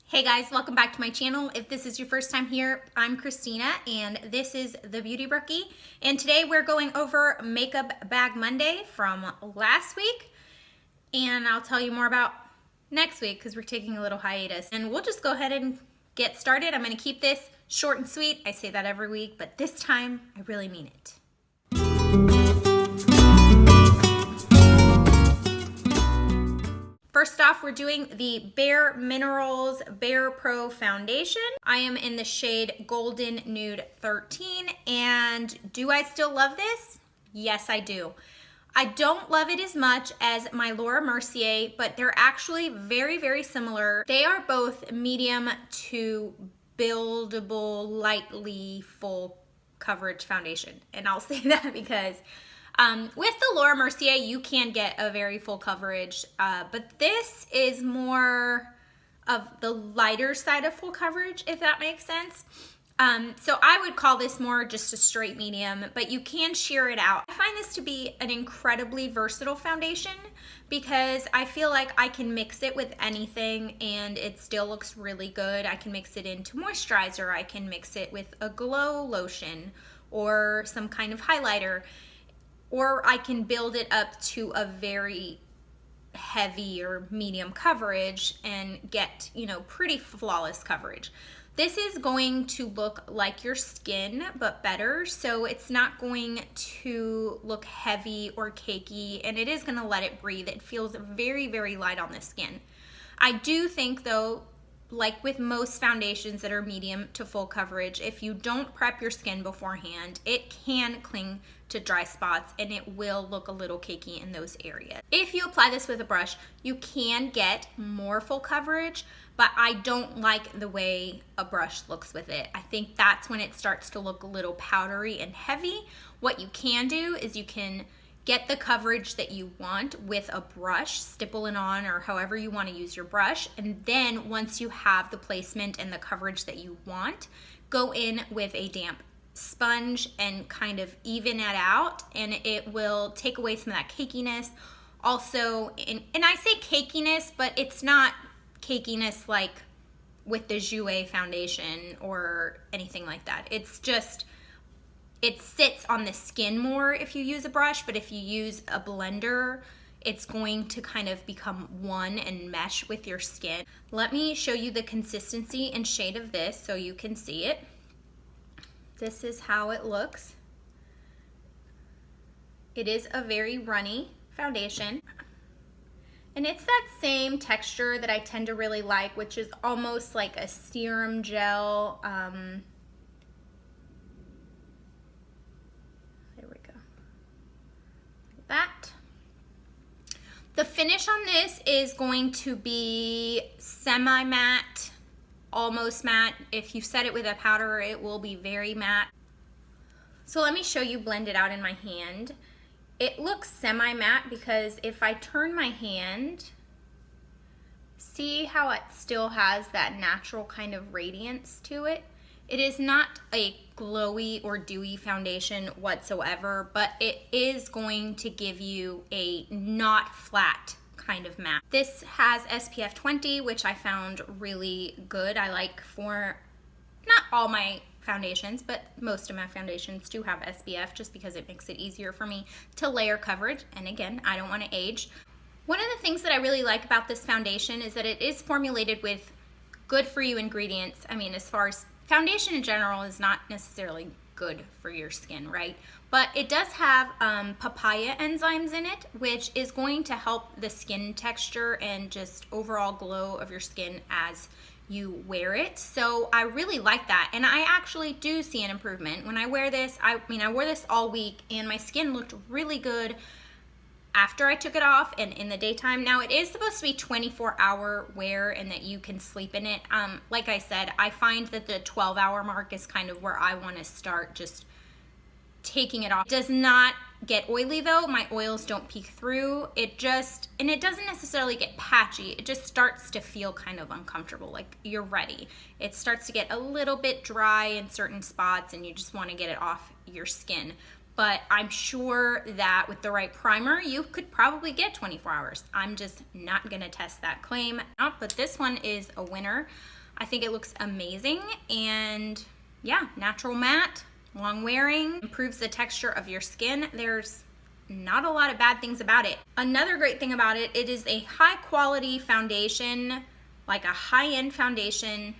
Hey guys, welcome back to my channel. If this is your first time here, I'm Christina and this is The Beauty Rookie. And today we're going over Makeup Bag Monday from last week. And I'll tell you more about next week because we're taking a little hiatus. And we'll just go ahead and get started. I'm going to keep this short and sweet. I say that every week, but this time I really mean it. First off, we're doing the Bare Minerals Bare Pro Foundation. I am in the shade Golden Nude 13, and do I still love this? Yes, I do. I don't love it as much as my Laura Mercier, but they're actually very, very similar. They are both medium to buildable, lightly full coverage foundation. And I'll say that because with the Laura Mercier, you can get a very full coverage, but this is more of the lighter side of full coverage, if that makes sense. So I would call this more just a straight medium, but you can sheer it out. I find this to be an incredibly versatile foundation because I feel like I can mix it with anything and it still looks really good. I can mix it into moisturizer, I can mix it with a glow lotion or some kind of highlighter, or I can build it up to a very heavy or medium coverage and get, pretty flawless coverage. This is going to look like your skin, but better. So it's not going to look heavy or cakey, and it is going to let it breathe. It feels very, very light on the skin. I do think though, like with most foundations that are medium to full coverage, if you don't prep your skin beforehand, it can cling to dry spots and it will look a little cakey in those areas. If you apply this with a brush, you can get more full coverage, but I don't like the way a brush looks with it. I think that's when it starts to look a little powdery and heavy. What you can do is you can get the coverage that you want with a brush, stipple it on or however you want to use your brush, and then once you have the placement and the coverage that you want, go in with a damp sponge and kind of even it out, and it will take away some of that cakiness. Also, and I say cakiness, but it's not cakiness like with the Jouer foundation or anything like that. It's just, it sits on the skin more if you use a brush, but if you use a blender, it's going to kind of become one and mesh with your skin. Let me show you the consistency and shade of this so you can see it. This is how it looks. It is a very runny foundation. And it's that same texture that I tend to really like, which is almost like a serum gel. There we go. Like that. The finish on this is going to be semi-matte, almost matte. If you set it with a powder, it will be very matte. So let me show you blend it out in my hand. It looks semi-matte because if I turn my hand, see how it still has that natural kind of radiance to it? It is not a glowy or dewy foundation whatsoever, but it is going to give you a not flat kind of matte. This has SPF 20, which I found really good. I like for not all my foundations, but most of my foundations do have SPF just because it makes it easier for me to layer coverage. And again, I don't want to age. One of the things that I really like about this foundation is that it is formulated with good for you ingredients. I mean, as far as foundation in general is not necessarily good for your skin, right? But it does have papaya enzymes in it, which is going to help the skin texture and just overall glow of your skin as you wear it. So I really like that, and I actually do see an improvement when I wear this. I wore this all week and my skin looked really good after I took it off and in the daytime. Now it is supposed to be 24-hour wear and that you can sleep in it. Like I said, I find that the 12-hour mark is kind of where I want to start just taking it off. It does not get oily though. My oils don't peek through. It doesn't necessarily get patchy. It just starts to feel kind of uncomfortable, like you're ready. It starts to get a little bit dry in certain spots and you just want to get it off your skin. but I'm sure that with the right primer, you could probably get 24 hours. I'm just not gonna test that claim out, but this one is a winner. I think it looks amazing, and yeah, natural matte, long wearing, improves the texture of your skin. There's not a lot of bad things about it. Another great thing about it, it is a high quality foundation, like a high-end foundation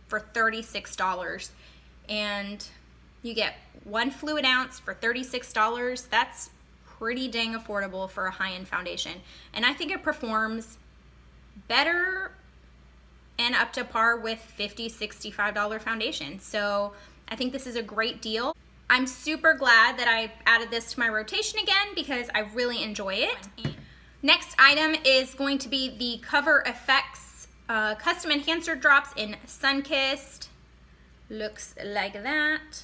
for $36. And you get 1 fluid ounce for $36. That's pretty dang affordable for a high-end foundation. And I think it performs better and up to par with $50, $65 foundation. So I think this is a great deal. I'm super glad that I added this to my rotation again because I really enjoy it. Next item is going to be the Cover FX Custom Enhancer Drops in Sunkissed. Looks like that.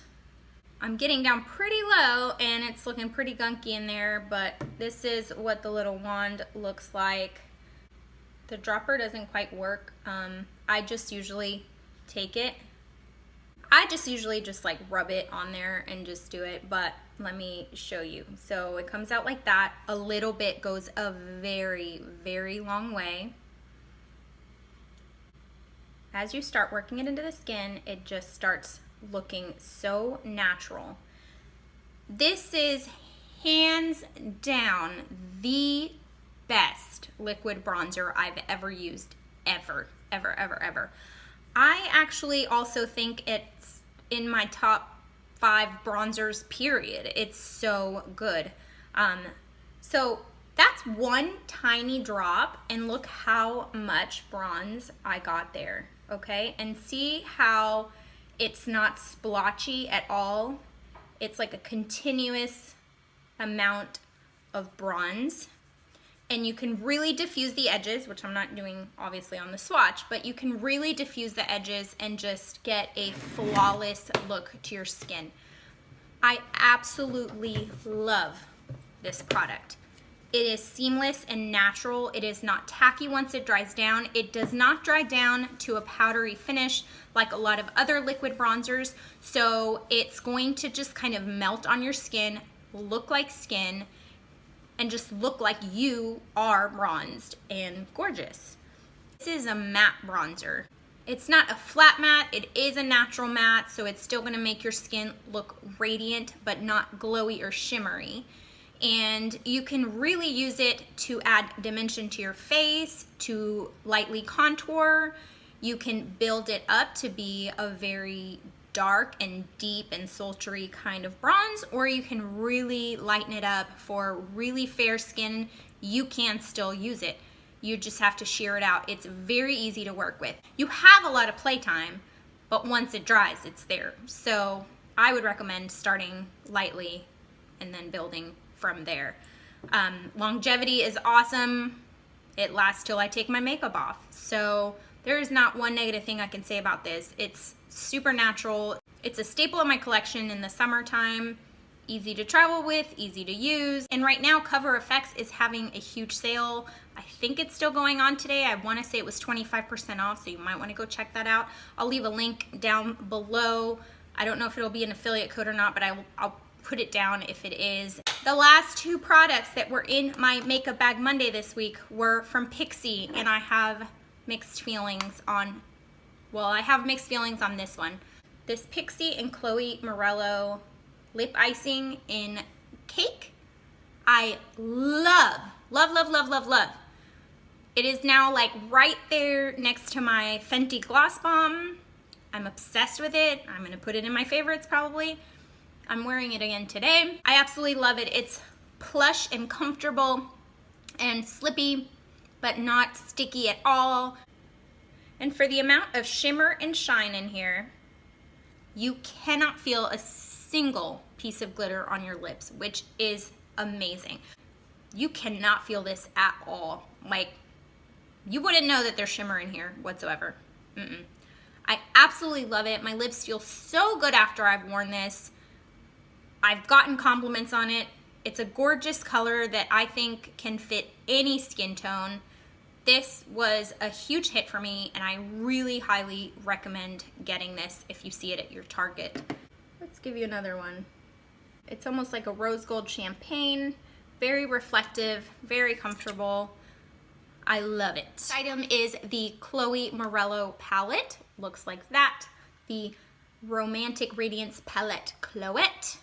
I'm getting down pretty low and it's looking pretty gunky in there, but this is what the little wand looks like. The dropper doesn't quite work. I just usually take it. I just usually just like rub it on there and just do it, but let me show you. So it comes out like that. A little bit goes a very, very long way. As you start working it into the skin, it just starts looking so natural. This is hands down the best liquid bronzer I've ever used, ever. I actually also think it's in my top 5 bronzers, period. It's so good. So that's one tiny drop, and look how much bronze I got there, okay? And see how it's not splotchy at all. It's like a continuous amount of bronze. And you can really diffuse the edges, which I'm not doing obviously on the swatch, but you can really diffuse the edges and just get a flawless look to your skin. I absolutely love this product. It is seamless and natural. It is not tacky once it dries down. It does not dry down to a powdery finish like a lot of other liquid bronzers. So it's going to just kind of melt on your skin, look like skin, and just look like you are bronzed and gorgeous. This is a matte bronzer. It's not a flat matte, it is a natural matte, so it's still gonna make your skin look radiant, but not glowy or shimmery. And you can really use it to add dimension to your face, to lightly contour. You can build it up to be a very dark and deep and sultry kind of bronze, or you can really lighten it up for really fair skin. You can still use it. You just have to sheer it out. It's very easy to work with. You have a lot of playtime, but once it dries, it's there. So I would recommend starting lightly and then building from there. Longevity is awesome. It lasts till I take my makeup off. So there is not one negative thing I can say about this. It's super natural. It's a staple of my collection in the summertime. Easy to travel with, easy to use. And right now, Cover FX is having a huge sale. I think it's still going on today. I wanna say it was 25% off, so you might wanna go check that out. I'll leave a link down below. I don't know if it'll be an affiliate code or not, but I'll put it down if it is. The last 2 products that were in my Makeup Bag Monday this week were from Pixi, and I have mixed feelings on, well, I have mixed feelings on this one. This Pixi and Chloe Morello lip icing in Cake, I love. It is now like right there next to my Fenty Gloss Bomb. I'm obsessed with it. I'm gonna put it in my favorites probably. I'm wearing it again today. I absolutely love it. It's plush and comfortable and slippy, but not sticky at all. And for the amount of shimmer and shine in here, you cannot feel a single piece of glitter on your lips, which is amazing. You cannot feel this at all. Like, you wouldn't know that there's shimmer in here whatsoever. I absolutely love it. My lips feel so good after I've worn this. I've gotten compliments on it. It's a gorgeous color that I think can fit any skin tone. This was a huge hit for me, and I really highly recommend getting this if you see it at your Target. Let's give you another one. It's almost like a rose gold champagne, very reflective, very comfortable. I love it. This item is the Chloe Morello palette. Looks like that. The Romantic Radiance palette Chloette.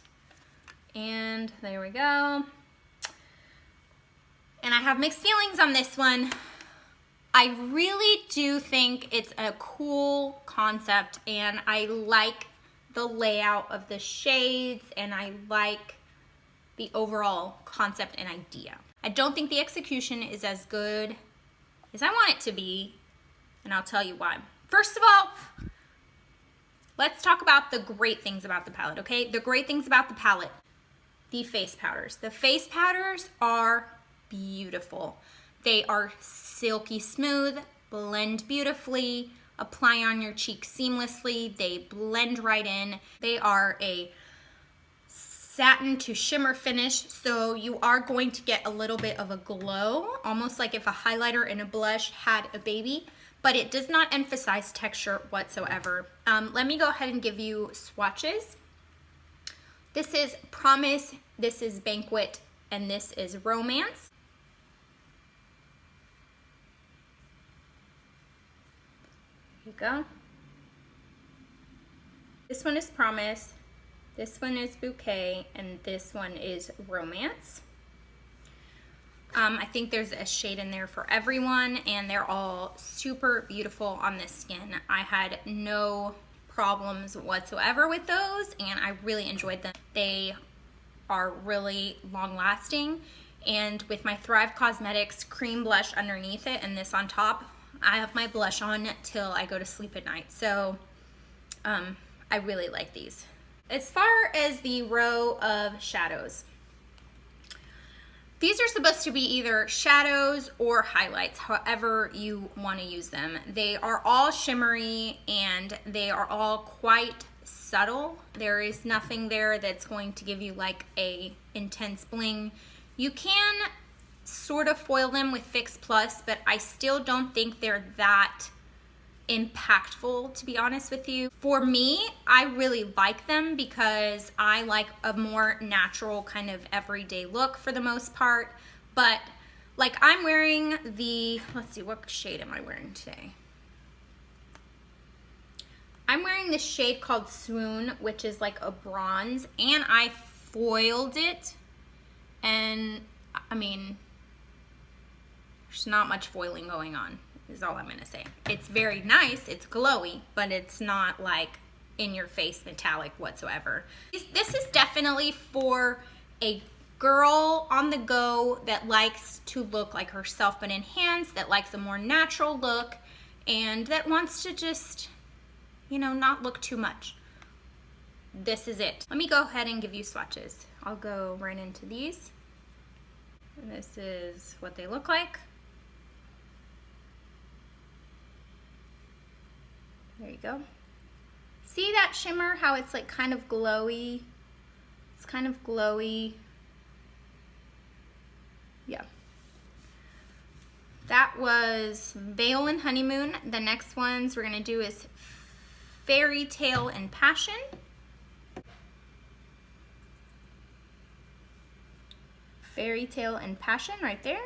And there we go. And I have mixed feelings on this one. I really do think it's a cool concept, and I like the layout of the shades, and I like the overall concept and idea. I don't think the execution is as good as I want it to be, and I'll tell you why. First of all, let's talk about the great things about the palette, okay? The great things about the palette, the face powders. The face powders are beautiful. They are silky smooth, blend beautifully, apply on your cheek seamlessly. They blend right in. They are a satin to shimmer finish, so you are going to get a little bit of a glow, almost like if a highlighter and a blush had a baby, but it does not emphasize texture whatsoever. Let me go ahead and give you swatches. This is Promise, this is Banquet, and this is Romance. Here you go. This one is Promise, this one is Bouquet, and this one is Romance. I think there's a shade in there for everyone, and they're all super beautiful on the skin. I had no problems whatsoever with those, and I really enjoyed them. They are really long lasting, and with my Thrive Cosmetics cream blush underneath it and this on top, I have my blush on till I go to sleep at night. So I really like these. As far as the row of shadows, these are supposed to be either shadows or highlights, however you want to use them. They are all shimmery and they are all quite subtle. There is nothing there that's going to give you like a intense bling. You can sort of foil them with Fix Plus, but I still don't think they're that impactful, to be honest with you. For me, I really like them because I like a more natural kind of everyday look for the most part. But like I'm wearing the, let's see, what shade am I wearing today? I'm wearing this shade called Swoon, which is like a bronze, and I foiled it, and I mean, there's not much foiling going on, is all I'm gonna say. It's very nice, it's glowy, but it's not like in your face metallic whatsoever. This is definitely for a girl on the go that likes to look like herself but enhanced, that likes a more natural look, and that wants to just, you know, not look too much. This is it. Let me go ahead and give you swatches. I'll go right into these. And this is what they look like. There you go. See that shimmer, how it's like kind of glowy? It's kind of glowy. Yeah. That was Veil and Honeymoon. The next ones we're gonna do is Fairy Tale and Passion. Fairy Tale and Passion right there.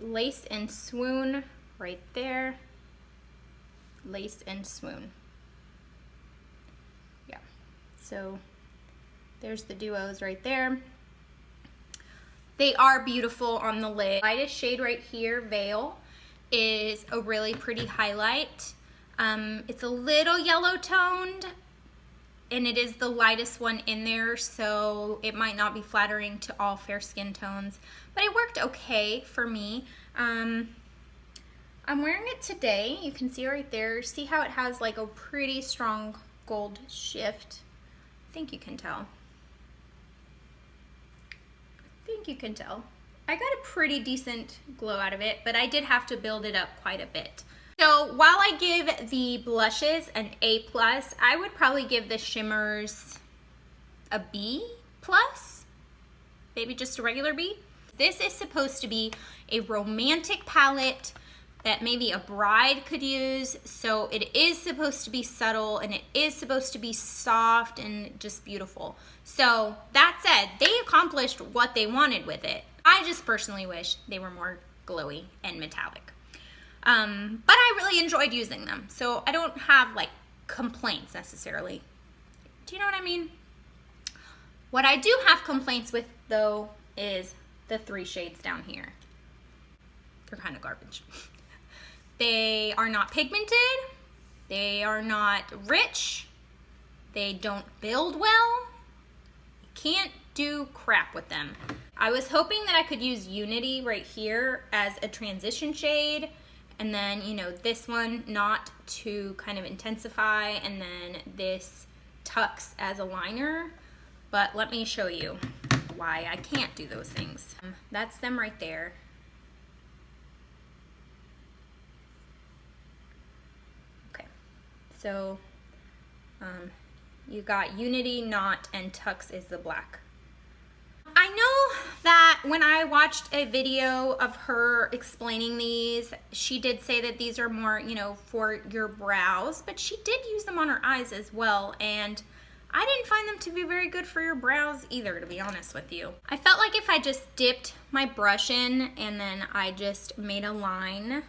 Lace and Swoon right there. Lace and Swoon. Yeah, so there's the duos right there. They are beautiful on the lid. Lightest shade right here, Veil, is a really pretty highlight. It's a little yellow toned, and it is the lightest one in there, so it might not be flattering to all fair skin tones, but it worked okay for me. I'm wearing it today. You can see right there. See how it has like a pretty strong gold shift? I think you can tell. I think you can tell. I got a pretty decent glow out of it, but I did have to build it up quite a bit. So while I give the blushes an A+, I would probably give the shimmers a B+, maybe just a regular B. This is supposed to be a romantic palette that maybe a bride could use. So it is supposed to be subtle and it is supposed to be soft and just beautiful. So that said, they accomplished what they wanted with it. I just personally wish they were more glowy and metallic. But I really enjoyed using them. So I don't have like complaints necessarily. Do you know what I mean? What I do have complaints with though is the 3 shades down here. They're kind of garbage. They are not pigmented. They are not rich. They don't build well. You can't do crap with them. I was hoping that I could use Unity right here as a transition shade, and then, you know, this one not to kind of intensify, and then this Tux as a liner. But let me show you why I can't do those things. That's them right there. Okay, so you got Unity, Knot, and Tux is the black. I know that when I watched a video of her explaining these, she did say that these are more, you know, for your brows, but she did use them on her eyes as well, and I didn't find them to be very good for your brows either, to be honest with you. I felt like if I just dipped my brush in and then I just made a line,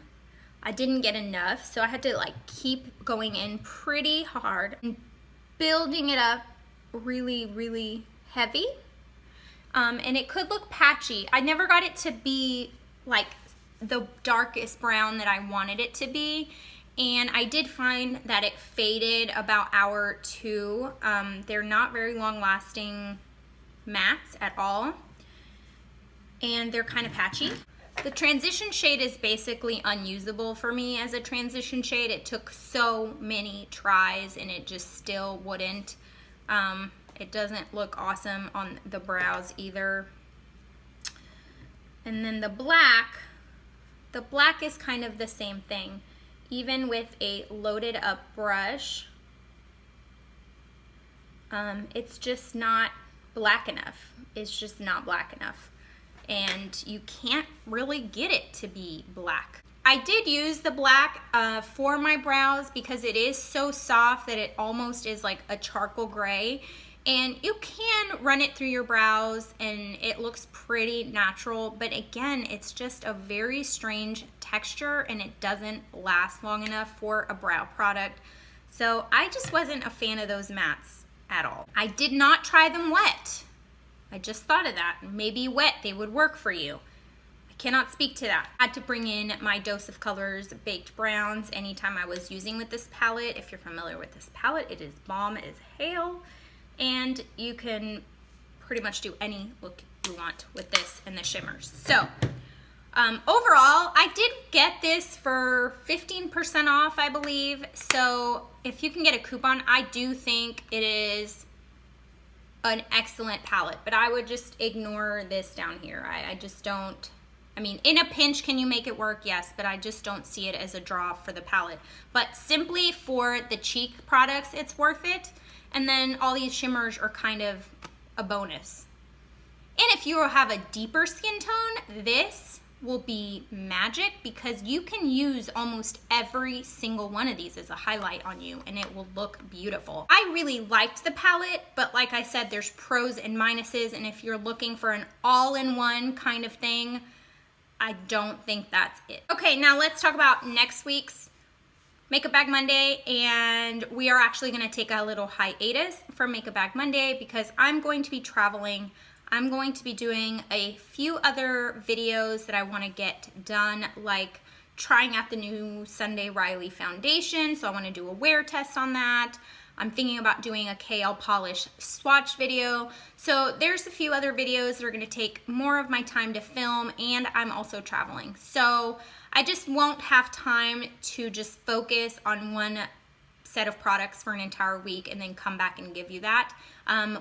I didn't get enough, so I had to like keep going in pretty hard and building it up really, really heavy. And it could look patchy. I never got it to be like the darkest brown that I wanted it to be. And I did find that it faded about hour or 2. They're not very long lasting mattes at all. And they're kind of patchy. The transition shade is basically unusable for me as a transition shade. It took so many tries and it just still wouldn't. It doesn't look awesome on the brows either. And then the black is kind of the same thing. Even with a loaded up brush, it's just not black enough. It's just not black enough. And you can't really get it to be black. I did use the black for my brows because it is so soft that it almost is like a charcoal gray. And you can run it through your brows and it looks pretty natural, but again, it's just a very strange texture and it doesn't last long enough for a brow product. So I just wasn't a fan of those mattes at all. I did not try them wet. I just thought of that. Maybe wet, they would work for you. I cannot speak to that. I had to bring in my Dose of Colors Baked Browns anytime I was using with this palette. If you're familiar with this palette, it is bomb as hail. And you can pretty much do any look you want with this and the shimmers. So overall, I did get this for 15% off, I believe. So if you can get a coupon, I do think it is an excellent palette. But I would just ignore this down here. I just don't. I mean, in a pinch, can you make it work? Yes, but I just don't see it as a draw for the palette. But simply for the cheek products, it's worth it. And then all these shimmers are kind of a bonus. And if you have a deeper skin tone, this will be magic because you can use almost every single one of these as a highlight on you and it will look beautiful. I really liked the palette, but like I said, there's pros and minuses, and if you're looking for an all-in-one kind of thing, I don't think that's it. Okay, now let's talk about next week's Makeup Bag Monday, and we are actually going to take a little hiatus from Makeup Bag Monday because I'm going to be traveling. I'm going to be doing a few other videos that I want to get done, like trying out the new Sunday Riley foundation, so I want to do a wear test on that. I'm thinking about doing a KL polish swatch video. So there's a few other videos that are going to take more of my time to film, and I'm also traveling. So I just won't have time to just focus on one set of products for an entire week and then come back and give you that.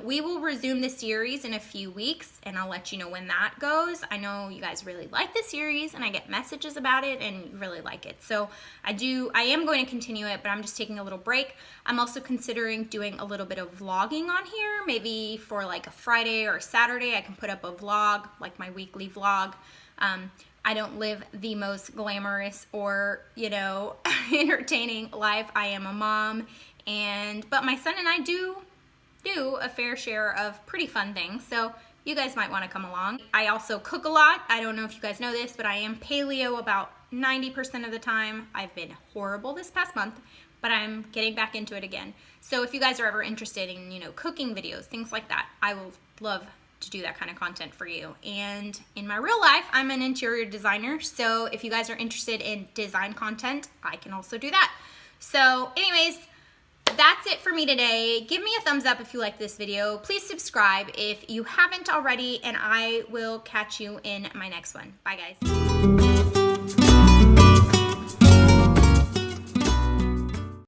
We will resume the series in a few weeks, and I'll let you know when that goes. I know you guys really like the series, and I get messages about it, and you really like it. So I am going to continue it, but I'm just taking a little break. I'm also considering doing a little bit of vlogging on here, maybe for like a Friday or a Saturday. I can put up a vlog, like my weekly vlog. I don't live the most glamorous or, you know, entertaining life. I am a mom, but my son and I do a fair share of pretty fun things. So you guys might want to come along. I also cook a lot. I don't know if you guys know this, but I am paleo about 90% of the time. I've been horrible this past month, but I'm getting back into it again. So if you guys are ever interested in, you know, cooking videos, things like that, I will love to do that kind of content for you. And in my real life, I'm an interior designer. So if you guys are interested in design content, I can also do that. So anyways, that's it for me today. Give me a thumbs up if you like this video. Please subscribe if you haven't already, and I will catch you in my next one. Bye guys.